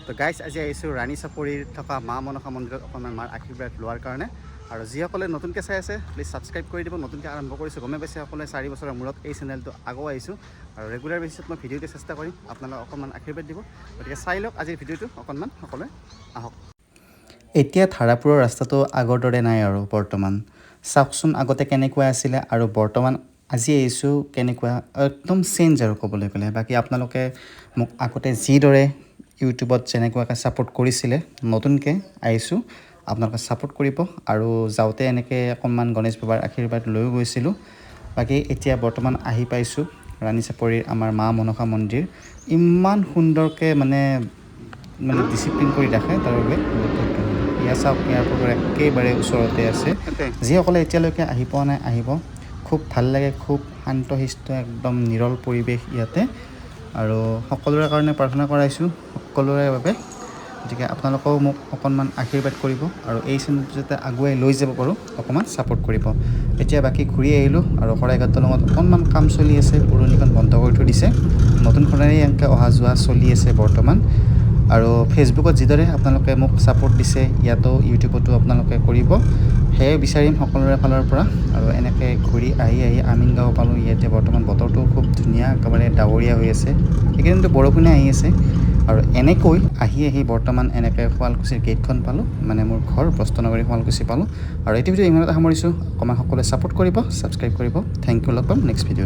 তো গাইজ আজি আহিছোঁ ৰাণী চাপৰিৰ থকা মা মনসা মন্দিৰত অকণমান মাৰ আশীৰ্বাদ লোৱাৰ কাৰণে। আৰু যিসকলে নতুনকৈ চাই আছে প্লিজ ছাবস্ক্ৰাইব কৰি দিব। নতুনকৈ আৰম্ভ কৰিছোঁ, গমে পাইছে সকলোৱে 4 বছৰৰ মূৰত এই চেনেলটো আগুৱাইছোঁ আৰু ৰেগুলাৰ বেচিছত মই ভিডিঅ' দিওঁ চেষ্টা কৰিম আপোনালোকে অকণমান আশীৰ্বাদ দিব। গতিকে চাই লওক আজিৰ ভিডিঅ'টো অকণমান, সকলোৱে আহক। এতিয়া ধাৰাপুৰৰ ৰাস্তাটো আগৰ দৰে নাই আৰু বৰ্তমান চাওকচোন, আগতে কেনেকুৱা আছিলে আৰু বৰ্তমান আজি আহিছোঁ কেনেকুৱা, একদম চেঞ্জ আৰু ক'বলৈ গ'লে। বাকী আপোনালোকে মোক আগতে যিদৰে ইউটিউবত যেনেকুৱাকৈ ছাপোৰ্ট কৰিছিলে, নতুনকৈ আহিছোঁ আপোনালোকে ছাপোৰ্ট কৰিব। আৰু যাওঁতে এনেকৈ অকণমান গণেশ বাবাৰ আশীৰ্বাদ লৈও গৈছিলোঁ। বাকী এতিয়া বৰ্তমান আহি পাইছোঁ ৰাণী চাপৰিৰ আমাৰ মা মনসা মন্দিৰ। ইমান সুন্দৰকৈ মানে ডিচিপ্লিন কৰি ৰাখে, তাৰ বাবে বহুত বহুত ধন্যবাদ। ইয়াৰ চাওক, এয়াৰপৰ্টৰ একেবাৰে ওচৰতে আছে। যিসকলে এতিয়ালৈকে আহি পোৱা নাই আহিব, খুব ভাল লাগে, খুব শান্তশিষ্ট একদম নিৰল পৰিৱেশ ইয়াতে। আৰু সকলোৰে কাৰণে প্ৰাৰ্থনা কৰাইছোঁ, সকলোৰে বাবে। গতিকে আপোনালোকেও মোক অকণমান আশীৰ্বাদ কৰিব আৰু এই চেনেলটো যাতে আগুৱাই লৈ যাব পাৰোঁ অকণমান ছাপোৰ্ট কৰিব। এতিয়া বাকী ঘূৰি আহিলোঁ আৰু শৰাইঘাট দলঙত অকণমান কাম চলি আছে, পুৰণিখন বন্ধ কৰি থৈ দিছে, নতুনখনেৰে এনেকৈ অহা যোৱা চলি আছে বৰ্তমান। আৰু ফেচবুকত যিদৰে আপোনালোকে মোক ছাপোৰ্ট দিছে, ইয়াতো ইউটিউবতো আপোনালোকে কৰিব, সেয়ে বিচাৰিম সকলোৰে ফালৰ পৰা। আৰু এনেকৈ ঘূৰি আহি আমিনগাঁও পালোঁ। ইয়াতে বৰ্তমান বতৰটো খুব ধুনীয়া, একেবাৰে ডাৱৰীয়া হৈ আছে, এইকেইদিনতো বৰষুণে আহি আছে। আৰু এনেকৈ আহি বৰ্তমান এনেকৈ শুৱালকুছিৰ গেটখন পালোঁ, মানে মোৰ ঘৰ বস্ত্ৰনগৰী শুৱালকুছি পালোঁ। আৰু এইটো ভিডিঅ' ইমানতে সামৰিছোঁ। অকণমান সকলোৱে ছাপোৰ্ট কৰিব, ছাবস্ক্ৰাইব কৰিব। থেংক ইউ, লগ পাম নেক্সট ভিডিঅ'ত।